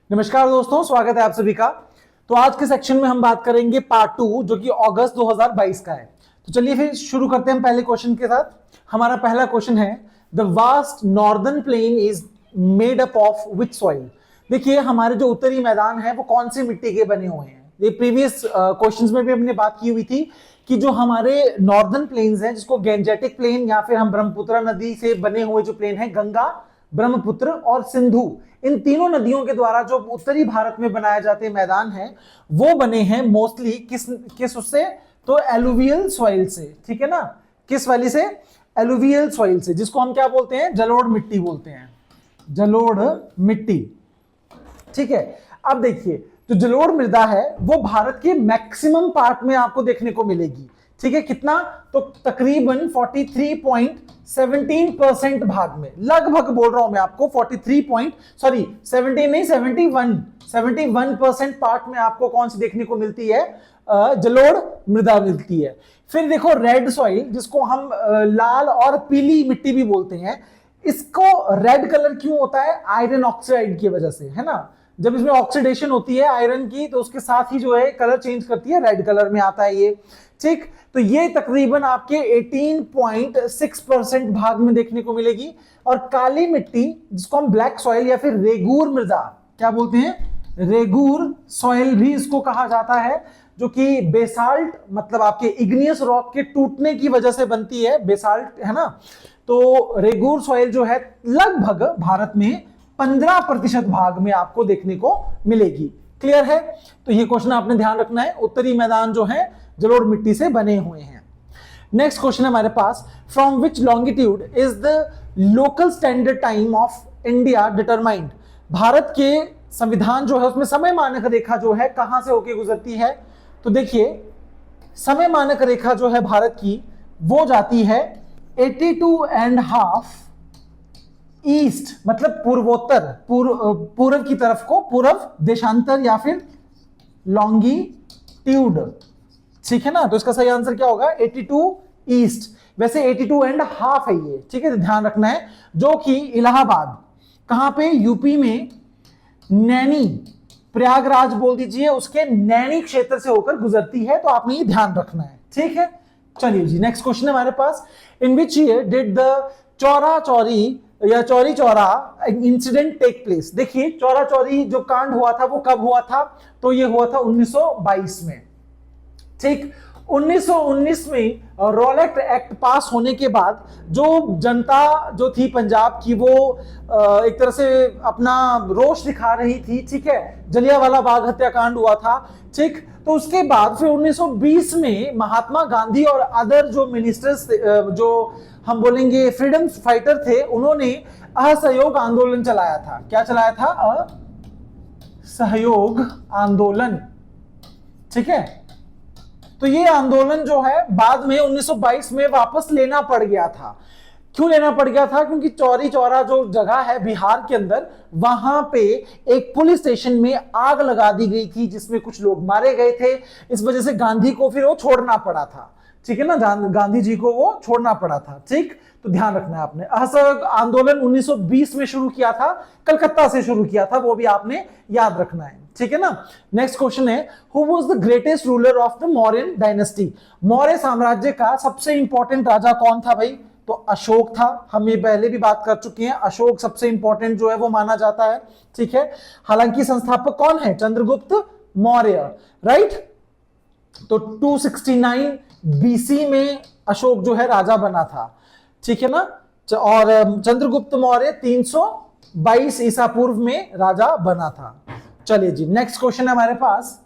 नमस्कार दोस्तों, स्वागत है आप सभी का। तो आज के सेक्शन में हम बात करेंगे पार्ट 2 जो कि अगस्त 2022 का है। तो चलिए फिर शुरू करते हैं हम पहले क्वेश्चन के साथ। हमारा पहला क्वेश्चन है, the vast northern plain is made up of which soil. देखिए हमारे जो उत्तरी मैदान है वो कौन सी मिट्टी के बने हुए हैं। ये प्रीवियस क्वेश्चंस में भी हमने बात की हुई थी कि जो हमारे नॉर्दर्न प्लेन्स हैं, जिसको गैंजेटिक प्लेन या फिर हम ब्रह्मपुत्र नदी से बने हुए जो प्लेन है, गंगा, ब्रह्मपुत्र और सिंधु, इन तीनों नदियों के द्वारा जो उत्तरी भारत में बनाए जाते मैदान हैं वो बने हैं मोस्टली किस उससे, तो एलुवियल सॉइल से। ठीक है ना, किस वाली से? एलुवियल सॉइल से, जिसको हम क्या बोलते हैं? जलोढ़ मिट्टी बोलते हैं, जलोढ़ मिट्टी। ठीक है, अब देखिए जो जलोढ़ मृदा है वो भारत के मैक्सिमम पार्ट में आपको देखने को मिलेगी। ठीक है, कितना? तो तकरीबन 43.17% भाग में, लगभग बोल रहा हूं मैं आपको 71% पार्ट में आपको कौन सी देखने को मिलती है? जलोढ़ मृदा मिलती है। फिर देखो रेड सॉइल, जिसको हम लाल और पीली मिट्टी भी बोलते हैं, इसको रेड कलर क्यों होता है? आयरन ऑक्साइड की वजह से, है ना। जब इसमें ऑक्सीडेशन होती है आयरन की तो उसके साथ ही जो है कलर चेंज करती है, रेड कलर में आता है ये। ठीक, तो ये तकरीबन आपके 18.6% भाग में देखने को मिलेगी। और काली मिट्टी, जिसको हम ब्लैक सॉइल या फिर रेगूर मृदा क्या बोलते हैं? रेगूर सॉइल भी इसको कहा जाता है, जो कि बेसाल्ट मतलब आपके इग्नियस रॉक के टूटने की वजह से बनती है, बेसाल्ट, है ना। तो रेगूर सॉइल जो है लगभग भारत में 15% भाग में आपको देखने को मिलेगी। क्लियर है? तो ये क्वेश्चन आपने ध्यान रखना है, उत्तरी मैदान जो है जलोढ़ मिट्टी से बने हुए हैं। नेक्स्ट क्वेश्चन है हमारे पास, from which longitude is the local standard time of India determined. Bharat के संविधान जो है उसमें समय मानक रेखा जो है कहां से होकर गुजरती है? तो देखिए समय मानक रेखा जो है भारत की वो जाती है 82.5 ईस्ट, मतलब पूर्वोत्तर, पूर्व की तरफ को, पूर्व देशांतर या फिर लॉन्गिट्यूड। ठीक है ना, तो इसका सही आंसर क्या होगा? 82 ईस्ट। वैसे 82.5 है ये, ठीक है, ध्यान रखना है। जो कि इलाहाबाद, कहां पे? यूपी में नैनी, प्रयागराज बोल दीजिए, उसके नैनी क्षेत्र से होकर गुजरती है, तो आपने ये ध्यान रखना है। ठीक है, चलिए जी नेक्स्ट क्वेश्चन है हमारे पास, in which year did the Chaura Chauri या Chauri Chaura incident take place. देखिए चौरा चौरी जो कांड हुआ था वो कब हुआ था? तो ये हुआ था 1922 में। ठीक, 1919 में रॉलेट एक्ट पास होने के बाद जो जनता जो थी पंजाब की, वो एक तरह से अपना रोष दिखा रही थी। ठीक है, जलियांवाला बाग हत्याकांड हुआ था। ठीक, तो उसके बाद फिर 1920 में महात्मा गांधी और अदर जो मिनिस्टर्स, जो हम बोलेंगे फ्रीडम फाइटर थे, उन्होंने असहयोग आंदोलन चलाया था। क्या चलाया था? असहयोग आंदोलन। ठीक है, तो ये आंदोलन जो है बाद में 1922 में वापस लेना पड़ गया था। क्यों लेना पड़ गया था? क्योंकि चौरी चौरा जो जगह है बिहार के अंदर, वहां पे एक पुलिस स्टेशन में आग लगा दी गई थी, जिसमें कुछ लोग मारे गए थे। इस वजह से गांधी को फिर वो छोड़ना पड़ा था। ठीक है ना, गांधी जी को वो छोड़ना पड़ा था। ठीक, तो ध्यान रखना है आपने। असहयोग आंदोलन 1920 में शुरू किया था, कलकत्ता से शुरू किया था, वो भी आपने याद रखना है। ठीक है ना। नेक्स्ट क्वेश्चन है, who was the greatest ruler of the Mauryan dynasty. Maurya साम्राज्य का सबसे इंपॉर्टेंट राजा कौन था भाई? तो अशोक था। हम ये पहले भी बात कर चुके हैं, अशोक सबसे इंपॉर्टेंट जो है वो माना जाता है। ठीक है, हालांकि संस्थापक कौन है? चंद्रगुप्त मौर्य, राइट। तो 269 बीसी में अशोक जो है राजा बना था। ठीक है ना, और चंद्रगुप्त मौर्य 322 ईसा पूर्व में राजा बना था। चलिए जी नेक्स्ट क्वेश्चन है हमारे पास,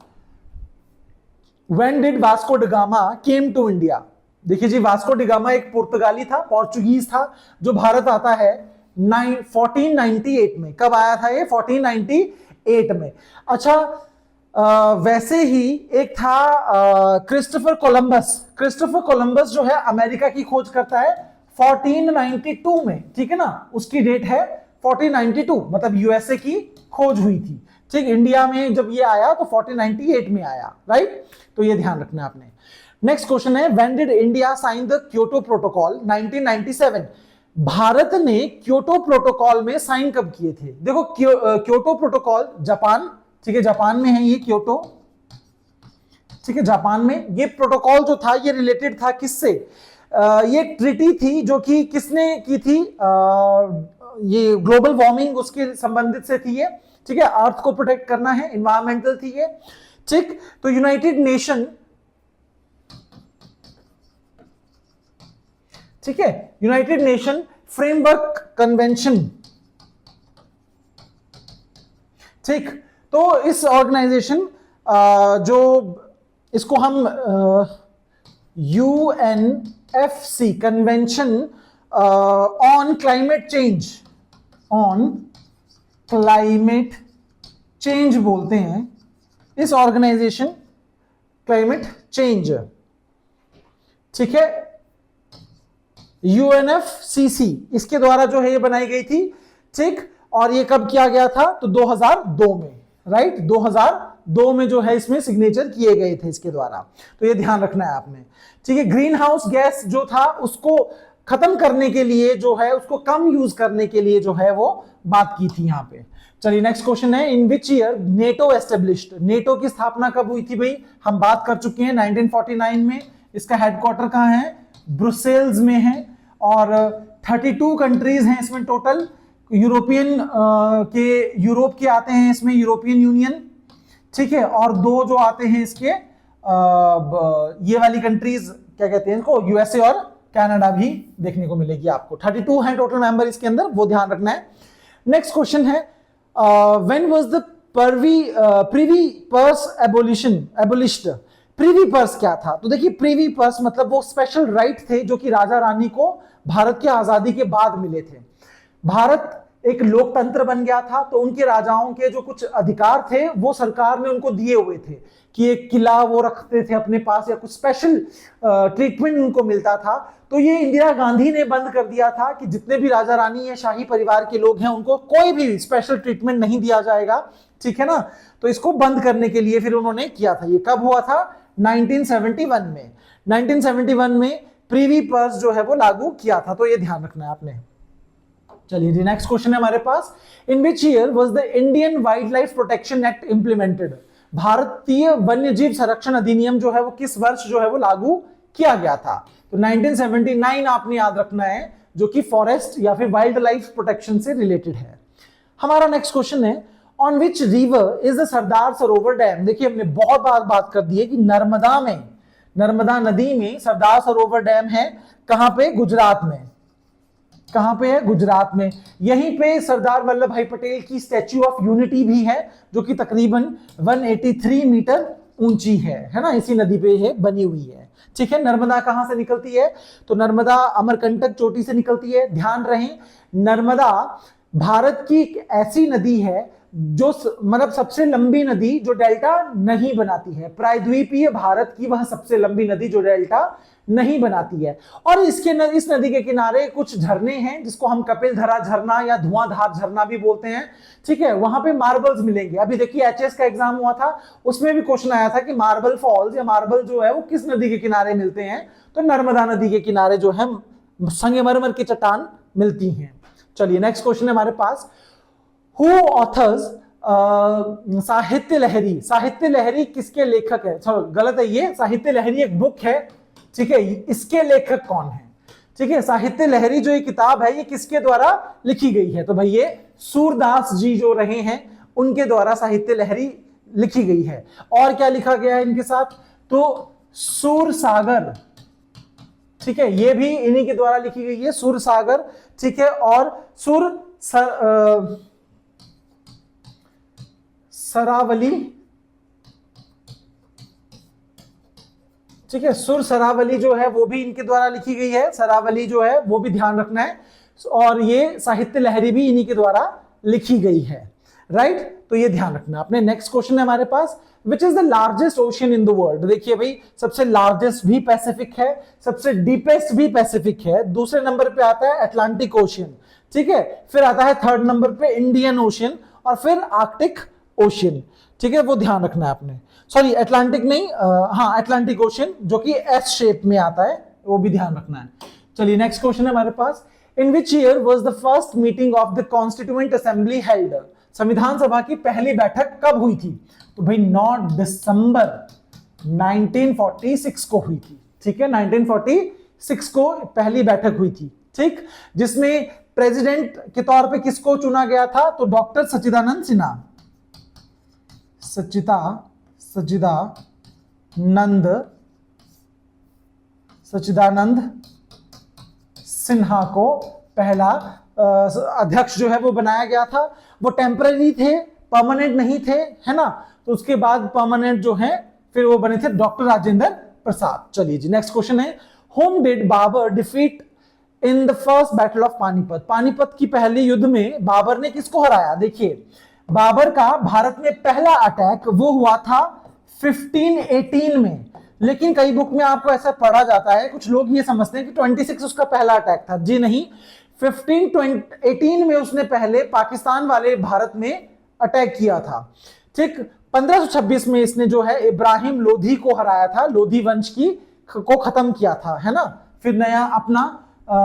when did Vasco da Gama came to India. देखिए जी, वास्को ड गामा एक पुर्तगाली था, पोर्चुगीज था, जो भारत आता है 1498 में। कब आया था ये? 1498 में। अच्छा, वैसे ही एक था क्रिस्टोफर कोलंबस। क्रिस्टोफर कोलंबस जो है अमेरिका की खोज करता है 1492 में। ठीक है ना, उसकी डेट है 1492, मतलब यूएसए की खोज हुई थी। ठीक, इंडिया में जब ये आया तो 1498 में आया, राइट। तो ये ध्यान रखना है आपने। नेक्स्ट क्वेश्चन है, when did India sign the Kyoto protocol 1997। Bharat ने क्योटो प्रोटोकॉल में साइन कब किए थे? देखो क्योटो प्रोटोकॉल जापान, ठीक है, जापान में है ये क्योटो, ठीक है, जापान में। ये प्रोटोकॉल जो था ये रिलेटेड था किससे? ये ट्रीटी थी जो कि किसने की थी? ये ग्लोबल वार्मिंग उसके संबंधित से थी ये, ठीक है, अर्थ को प्रोटेक्ट करना है, इन्वायरमेंटल थी ये, ठीक। तो यूनाइटेड नेशन, ठीक है, यूनाइटेड नेशन फ्रेमवर्क कन्वेंशन, ठीक। तो इस ऑर्गेनाइजेशन जो इसको हम UNFC convention on climate change, on climate change बोलते हैं इस ऑर्गेनाइजेशन, क्लाइमेट चेंज, ठीक है, UNFCC इसके द्वारा जो है ये बनाई गई थी, ठीक। और ये कब किया गया था? तो 2002 में, राइट, 2002 में जो है इसमें सिग्नेचर किए गए थे इसके द्वारा। तो ये ध्यान रखना है आपने, ठीक है। ग्रीन हाउस गैस जो था उसको खत्म करने के लिए जो है, उसको कम यूज करने के लिए जो है वो बात की थी यहां पे। चलिए नेक्स्ट क्वेश्चन है, in which year NATO established? NATO की स्थापना कब हुई थी भाई? हम बात कर चुके हैं 1949 में। इसका हेडक्वार्टर कहां है? ब्रुसेल्स में है। और 32 कंट्रीज हैं इसमें टोटल। यूरोपियन यूरोप के आते हैं इसमें, यूरोपियन यूनियन, ठीक है। और 2 जो आते हैं इसके ये वाली कंट्रीज, क्या कहते हैं इनको, यूएसए और कनाडा भी देखने को मिलेगी आपको। 32 है टोटल मेंबर इसके अंदर, वो ध्यान रखना है। नेक्स्ट क्वेश्चन है, when was the privy purse abolished? Privy purse क्या था? तो देखिए प्रिवी पर्स मतलब वो स्पेशल राइट थे जो कि राजा रानी को भारत की आजादी के बाद मिले थे। भारत एक लोकतंत्र बन गया था, तो उनके राजाओं के जो कुछ अधिकार थे वो सरकार ने उनको दिए हुए थे कि एक किला वो रखते थे अपने पास, या कुछ स्पेशल ट्रीटमेंट उनको मिलता था। तो ये इंदिरा गांधी ने बंद कर दिया था कि जितने भी राजा रानी या शाही परिवार के लोग हैं उनको कोई भी स्पेशल ट्रीटमेंट नहीं दिया जाएगा, ठीक है ना। तो इसको बंद करने के लिए फिर उन्होंने किया था। ये कब हुआ था? 1971 में। 1971 में प्रिवी पर्स जो है वो लागू किया था। तो ये ध्यान रखना है आपने। चलिए जी नेक्स्ट क्वेश्चन है हमारे पास, in which year was the Indian wildlife protection act implemented? भारतीय वन्यजीव संरक्षण अधिनियम जो है वो किस वर्ष जो है वो लागू किया गया था? तो 1979 आपने याद रखना है, जो कि फॉरेस्ट या फिर वाइल्ड लाइफ प्रोटेक्शन से रिलेटेड है। हमारा नेक्स्ट क्वेश्चन है, on which river is the Sardar Sarovar dam? देखिए हमने बहुत बार बात कर दी है कि नर्मदा में, नर्मदा नदी में सरदार सरोवर डैम है। कहां पे? गुजरात में। कहां पे है? गुजरात में। यहीं पे सरदार वल्लभ भाई पटेल की स्टैच्यू ऑफ यूनिटी भी है, जो कि तकरीबन 183 मीटर ऊंची है ना, इसी नदी पे ये बनी हुई है, ठीक है। नर्मदा कहां से निकलती है? तो नर्मदा अमरकंटक चोटी से निकलती है। ध्यान रहे, नर्मदा भारत की एक ऐसी नदी है जो मतलब सबसे लंबी नदी जो डेल्टा नहीं बनाती है। प्रायद्वीपीय भारत की वह सबसे लंबी नदी जो डेल्टा नहीं बनाती है। और इस नदी के किनारे कुछ झरने हैं जिसको हम कपिलधरा झरना या धुआंधार झरना भी बोलते हैं, ठीक है। वहां पे मार्बल्स मिलेंगे। अभी देखिए एचएस का एग्जाम हुआ था, उसमें भी क्वेश्चन आया था कि मार्बल फॉल्स या मार्बल जो है वो किस नदी के किनारे मिलते हैं? तो नर्मदा नदी के किनारे जो है संगमरमर की चट्टान मिलती हैं। चलिए नेक्स्ट क्वेश्चन है हमारे पास, हु ऑथर्स साहित्य लहरी? साहित्य लहरी किसके लेखक है? गलत है, ये साहित्य लहरी एक बुक है, ठीक है। इसके लेखक कौन है? ठीक है, साहित्य लहरी जो ये किताब है ये किसके द्वारा लिखी गई है? तो भाई ये सूरदास जी जो रहे हैं उनके द्वारा साहित्य लहरी लिखी गई है। और क्या लिखा गया है इनके साथ? तो सूरसागर, ठीक है, ये भी इन्हीं के द्वारा लिखी गई है, सूरसागर, ठीक है। और सरावली, ठीक है, सुर सरावली जो है वो भी इनके द्वारा लिखी गई है। सरावली जो है वो भी ध्यान रखना है। और ये साहित्य लहरी भी इन्हीं के द्वारा लिखी गई है, राइट। तो ये ध्यान रखना आपने। नेक्स्ट क्वेश्चन है हमारे पास, which is the largest ocean in the world? देखिए भाई सबसे लार्जेस्ट भी पैसिफिक है, सबसे डीपेस्ट भी पैसिफिक है। दूसरे नंबर पे आता है अटलांटिक ओशियन, ठीक है। फिर आता है थर्ड नंबर पे इंडियन ओशियन, और फिर आर्कटिक ओशियन, ठीक है। वो ध्यान रखना है आपने। सॉरी अटलांटिक नहीं, हाँ अटलांटिक ओशियन जो कि एस शेप में आता है, वो भी ध्यान रखना है। चलिए नेक्स्ट क्वेश्चन है हमारे पास, in which year was the first meeting of the constituent assembly held, संविधान सभा की पहली बैठक कब हुई थी? तो भाई 9 दिसंबर 1946 को हुई थी। ठीक है, 1946 को पहली बैठक हुई थी। ठीक, जिसमें प्रेसिडेंट के तौर पे किसको चुना गया था? तो डॉक्टर सच्चिदानंद सिन्हा, सच्चिदानंद सिन्हा को पहला अध्यक्ष जो है वो बनाया गया था। वो टेम्पररी थे, परमानेंट नहीं थे, है ना। तो उसके बाद परमानेंट जो है फिर वो बने थे डॉक्टर राजेंद्र प्रसाद। चलिए जी, नेक्स्ट क्वेश्चन है, whom did Babur defeat in the first battle of Panipat? Panipat की पहले युद्ध में बाबर ने किसको हराया? देखिए, बाबर का भारत में पहला अटैक वो हुआ था 1518 में, लेकिन कई बुक में आपको ऐसा पढ़ा जाता है, कुछ लोग ये समझते हैं कि 26 उसका पहला अटैक था। जी नहीं, 1518 में उसने पहले पाकिस्तान वाले भारत में अटैक किया था। ठीक, 1526 में इसने जो है इब्राहिम लोधी को हराया था, लोधी वंश को खत्म किया था, है ना। फिर नया अपना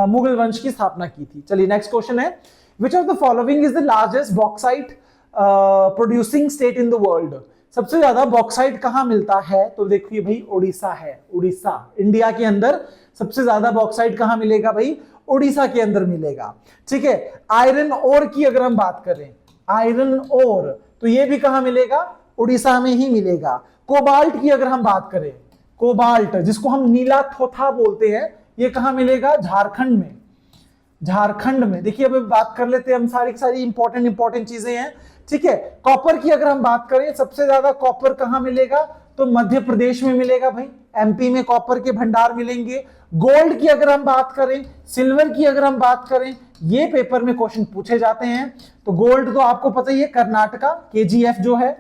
मुगल वंश की स्थापना की थी। चलिए नेक्स्ट क्वेश्चन है, which of the following is the largest bauxite producing state in the world? सबसे ज्यादा बॉक्साइट कहां मिलता है? तो देखिए भाई, उड़ीसा है। उड़ीसा, इंडिया के अंदर सबसे ज्यादा बॉक्साइट कहां मिलेगा भाई? उड़ीसा के अंदर मिलेगा। ठीक है, आयरन ओर की अगर हम बात करें, आयरन ओर, तो ये भी कहां मिलेगा? उड़ीसा में ही मिलेगा। कोबाल्ट की अगर हम बात करें, कोबाल्ट जिसको हम नीला थोथा बोलते हैं, ये कहां मिलेगा? झारखंड में। झारखंड में। देखिए, अब बात कर लेते हैं हम, सारी इंपॉर्टेंट चीजें हैं। ठीक है, कॉपर की अगर हम बात करें, सबसे ज्यादा कॉपर कहां मिलेगा? तो मध्य प्रदेश में मिलेगा भाई, एमपी में कॉपर के भंडार मिलेंगे। गोल्ड की अगर हम बात करें, सिल्वर की अगर हम बात करें, ये पेपर में क्वेश्चन पूछे जाते हैं। तो गोल्ड तो आपको पता ही है, कर्नाटका, केजीएफ जो है,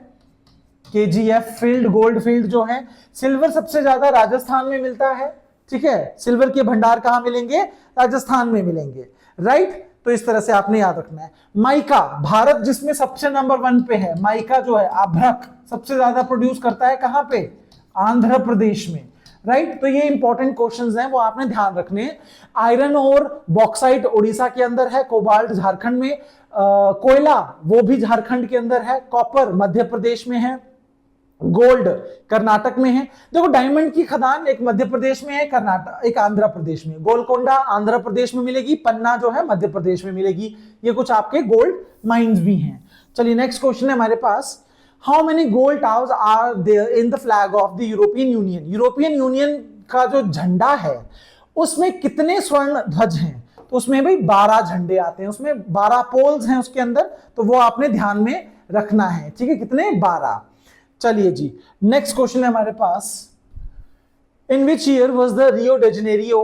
केजीएफ फील्ड, गोल्ड फील्ड जो है। सिल्वर सबसे ज्यादा राजस्थान में मिलता है। ठीक है, सिल्वर के भंडार कहां मिलेंगे? राजस्थान में मिलेंगे, राइट। तो इस तरह से आपने याद रखना है। माइका, भारत जिसमें सबसे नंबर 1 पे है, माइका जो है, आभ्रक सबसे ज्यादा प्रोड्यूस करता है कहां पे? आंध्र प्रदेश में, राइट। तो ये इंपॉर्टेंट क्वेश्चंस हैं, वो आपने ध्यान रखने हैं। आयरन और बॉक्साइट उड़ीसा के अंदर है, कोबाल्ट झारखंड में, कोयला वो भी झारखंड के अंदर है, कॉपर मध्य प्रदेश में है, गोल्ड कर्नाटक में है। देखो, डायमंड की खदान एक मध्य प्रदेश में है, कर्नाटक एक आंध्र प्रदेश में। गोलकोंडा आंध्र प्रदेश में मिलेगी, पन्ना जो है मध्य प्रदेश में मिलेगी। ये कुछ आपके गोल्ड माइंस भी हैं। चलिए नेक्स्ट क्वेश्चन है हमारे पास, how many gold towers are there in the flag of the European union? European union का जो झंडा है उसमें कितने स्वर्ण ध्वज हैं? तो उसमें भाई 12 झंडे आते हैं, उसमें 12 पोल्स हैं उसके अंदर, तो वो आपने ध्यान में रखना है। ठीक है, कितने? 12। चलिए जी, नेक्स्ट क्वेश्चन है हमारे पास, in which year was the Rio de Janeiro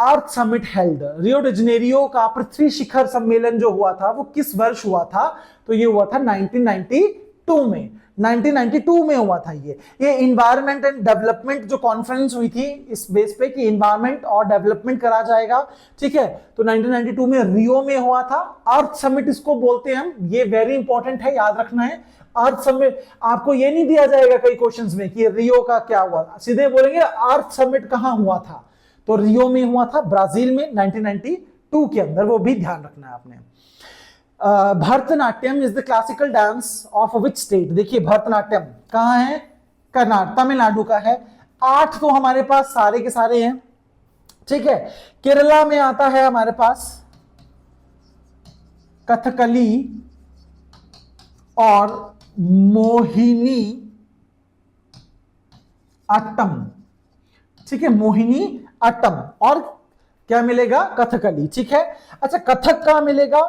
Earth Summit held? Rio de Janeiro का पृथ्वी शिखर सम्मेलन जो हुआ था वो किस वर्ष हुआ था? तो ये हुआ था 1992 में। 1992 में हुआ था ये इन्वायरमेंट एंड डेवलपमेंट जो कॉन्फ्रेंस हुई थी, इस बेस पे कि इन्वायरमेंट और डेवलपमेंट करा जाएगा। ठीक है, तो 1992 में रियो में हुआ था। अर्थ समिट इसको बोलते हैं हम, ये वेरी इंपॉर्टेंट है, याद रखना है। अर्थ समिट आपको ये नहीं दिया जाएगा कई क्वेश्चंस में कि रियो का क्या हुआ, सीधे बोलेंगे अर्थ समिट कहां हुआ था? तो रियो में हुआ था, ब्राजील में, 1992 के अंदर, वो भी ध्यान रखना है आपने। Bharatanatyam is the classical dance of which state? देखिए, भरतनाट्यम कहां है? कर्नाटक, तमिलनाडु का है। 8 तो हमारे पास सारे के सारे हैं। ठीक है, केरला में आता है हमारे पास कथकली और मोहिनी अट्टम। ठीक है, मोहिनी अट्टम, और क्या मिलेगा? कथकली। ठीक है, अच्छा, कथक कहां मिलेगा?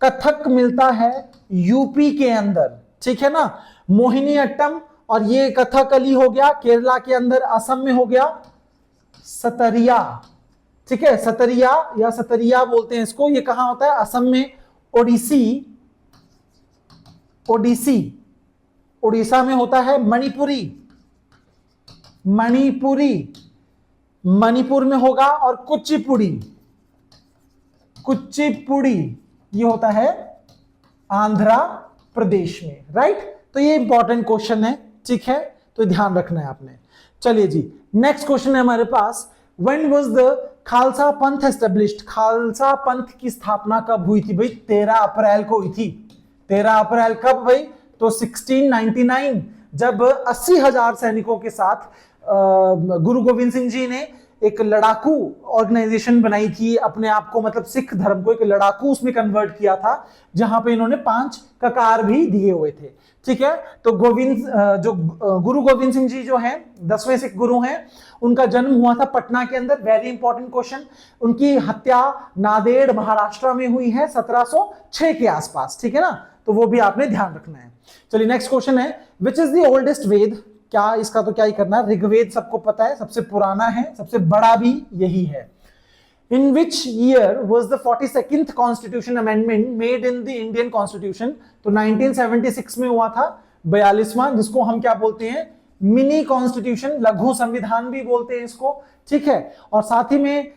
कथक मिलता है यूपी के अंदर। ठीक है ना, मोहिनी अट्टम और ये कथकली हो गया केरला के अंदर, असम में हो गया सतरिया। ठीक है, सतरिया या सतरिया बोलते हैं इसको, ये कहां होता है? असम में। ओडिसी, ओडिसी उड़ीसा में होता है। मणिपुरी, मणिपुरी मणिपुर में होगा। और कुचिपुड़ी, कुचिपुड़ी ये होता है आंध्र प्रदेश में, राइट। तो ये इंपॉर्टेंट क्वेश्चन है, ठीक है, तो ध्यान रखना है आपने। चलिए जी, नेक्स्ट क्वेश्चन है हमारे पास, व्हेन वाज द खालसा पंथ एस्टेब्लिश्ड, खालसा पंथ की स्थापना कब हुई थी भाई? 13 अप्रैल को हुई थी। 13 अप्रैल कब भाई? तो 1699, जब 80,000 सैनिकों के साथ गुरु गोविंद सिंह जी ने एक लड़ाकू ऑर्गेनाइजेशन बनाई थी अपने आप को, मतलब सिख धर्म को एक लड़ाकू उसमें कन्वर्ट किया था, जहां पे इन्होंने 5 ककार भी दिए हुए थे। ठीक है, तो गुरु गोविंद सिंह जी जो हैं 10वें सिख गुरु हैं, उनका जन्म हुआ था पटना के अंदर। Very important question. उनकी हत्या नांदेड़ महाराष्ट्र में हुई है 1706 के आसपास। ठीक है ना, तो वो भी आपने ध्यान रखना है। चलिए नेक्स्ट क्वेश्चन है, विच इज द ओल्डेस्ट वेद? क्या इसका तो क्या ही करना है, ऋग्वेद सबको पता है, सबसे पुराना है, सबसे बड़ा भी यही है। In which year was the 42nd Constitution Amendment made in the Indian Constitution? तो 1976 में हुआ था 42वां, जिसको हम क्या बोलते हैं? मिनी कॉन्स्टिट्यूशन, लघु संविधान भी बोलते हैं इसको। ठीक है, और साथ ही में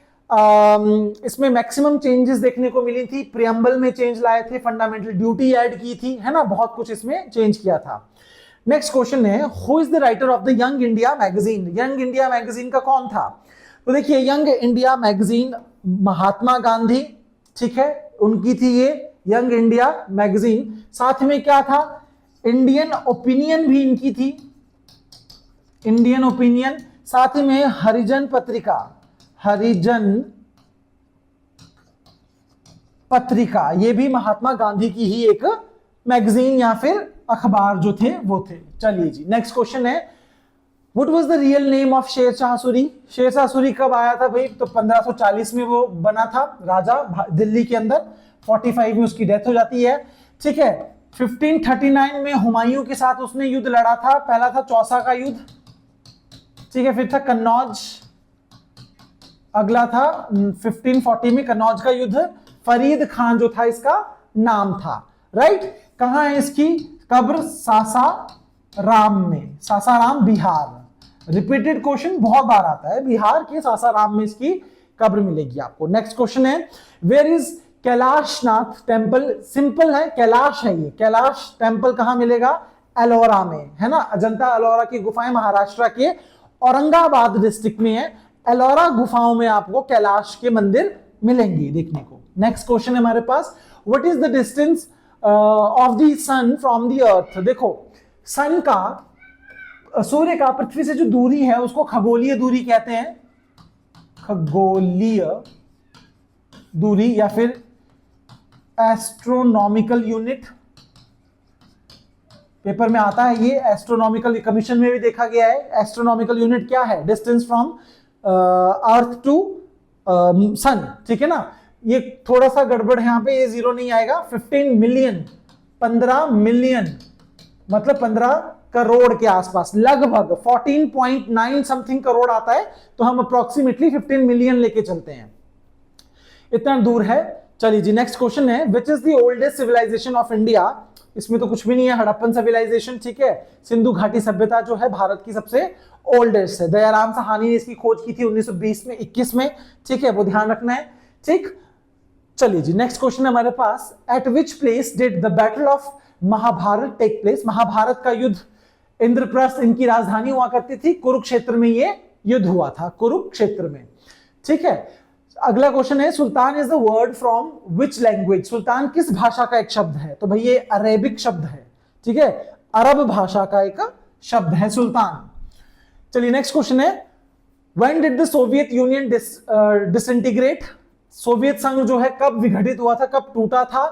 इसमें मैक्सिमम चेंजेस देखने को मिली थी। प्रियम्बल में चेंज लाए थे, फंडामेंटल ड्यूटी ऐड की थी, है ना, बहुत कुछ इसमें चेंज किया था। नेक्स्ट क्वेश्चन है, who is the writer of the young India magazine? Young India magazine का कौन था? तो देखिए, young India magazine Mahatma Gandhi, ठीक है, उनकी थी ये यंग इंडिया मैगजीन। साथ में क्या था? इंडियन ओपिनियन भी इनकी थी, इंडियन ओपिनियन। साथ में हरिजन पत्रिका, हरिजन पत्रिका, ये भी महात्मा गांधी की ही एक मैगजीन या फिर अखबार जो थे वो थे। चलिए जी, नेक्स्ट क्वेश्चन है, What was the real name of Sher Shah Suri? Sher Shah Suri कब आया था भाई? तो 1540 में वो बना था राजा दिल्ली के अंदर। 45 में उसकी डेथ हो जाती है। ठीक है, 1539 में हुमायूं के साथ उसने युद्ध लड़ा था। पहला था चौसा का युद्ध, ठीक है, फिर था कन्नौज, अगला था 1540 में कन्नौज का युद्ध। फरीद खान जो था इसका नाम था। राइट, कहां है इसकी कब्र? सासाराम में, सासाराम बिहार। रिपीटेड क्वेश्चन बहुत बार आता है, बिहार के सासाराम में इसकी कब्र मिलेगी आपको। नेक्स्ट क्वेश्चन है, where is Kailashnath temple? Simple है, कैलाश है ये। कैलाश टेम्पल कहां मिलेगा? एलोरा में, है ना। अजंता एलोरा की गुफाएं महाराष्ट्र के औरंगाबाद डिस्ट्रिक्ट में है। एलोरा गुफाओं में आपको कैलाश के मंदिर मिलेंगे देखने को। नेक्स्ट क्वेश्चन है हमारे पास, what is the distance of the sun from the earth? देखो, सन का, सूर्य का पृथ्वी से जो दूरी है उसको खगोलीय दूरी कहते हैं, खगोलीय दूरी या फिर एस्ट्रोनॉमिकल यूनिट। पेपर में आता है ये, एस्ट्रोनॉमिकल, कमीशन में भी देखा गया है। एस्ट्रोनॉमिकल यूनिट क्या है? डिस्टेंस फ्रॉम अर्थ टू सन। ठीक है ना, ये थोड़ा सा गड़बड़ है यहाँ पे, ये जीरो नहीं आएगा। 15 मिलियन, 15 मिलियन मतलब 15 करोड़ के आसपास, लगभग 14.9 समथिंग करोड़ आता है, तो हम अप्रोक्सीमेटली 15 मिलियन लेके चलते हैं, इतना दूर है। चलिए जी, नेक्स्ट क्वेश्चन है, which is the oldest civilisation of India? इसमें तो कुछ भी नहीं है, हड़प्पन सिविलाइजेशन। ठीक है, सिंधु घाटी सभ्यता जो है भारत की सबसे ओल्डेस्ट है। दयाराम साहनी ने इसकी खोज की थी 1920 में, 21 में। ठीक है, वो ध्यान रखना है। ठीक, चलिए जी, नेक्स्ट क्वेश्चन है हमारे पास, at which place did the battle of Mahabharata take place? Mahabharata का युद्ध, इंद्रप्रस्थ इनकी राजधानी हुआ करती थी, कुरुक्षेत्र में ये युद्ध हुआ था, कुरुक्षेत्र में। ठीक है, अगला क्वेश्चन है, sultan is the word from which language? सुल्तान किस भाषा का एक शब्द है? तो भाई ये अरेबिक शब्द है। ठीक है, अरब भाषा का एक शब्द है सुल्तान। चलिए नेक्स्ट क्वेश्चन है, when did the Soviet union disintegrate? Soviet संघ जो है कब विघटित हुआ था, कब टूटा था?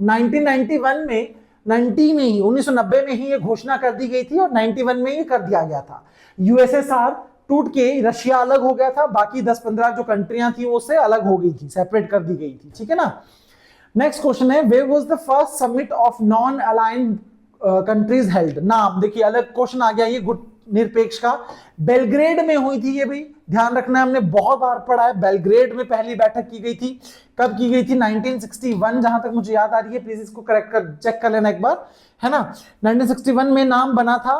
1991 में, 1990 में ही ये घोषणा कर दी गई थी और 91 में ये कर दिया गया था। यूएसएसआर टूट के रशिया अलग हो गया था, बाकी 10-15 जो कंट्रियां थी वो उससे अलग हो गई थी, सेपरेट कर दी गई थी। ठीक है ना। नेक्स्ट क्वेश्चन है, where was the first summit of non aligned countries held? नाम देखिए, अलग क्वेश्चन आ गया ये, गुट निरपेक्ष का। बेलग्रेड में हुई थी ये भी, ध्यान रखना है, हमने बहुत बार पढ़ा है। बेलग्रेड में पहली बैठक की गई थी, कब की गई थी? 1961, जहां तक मुझे याद आ रही है, प्लीज इसको करेक्ट कर चेक कर लेना एक बार, है ना। 1961 में नाम बना था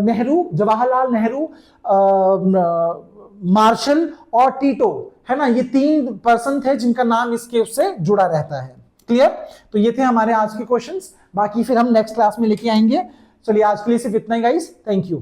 नेहरू, जवाहरलाल नेहरू, मार्शल और टीटो, है ना। ये 3 पर्सन थे जिनका नाम इसके उससे जुड़ा रहता है। क्लियर? तो ये थे हमारे आज के क्वेश्चंस, बाकी फिर हम नेक्स्ट क्लास में लेके आएंगे। चलिए आज के लिए सिर्फ इतना ही गाइस, थैंक यू।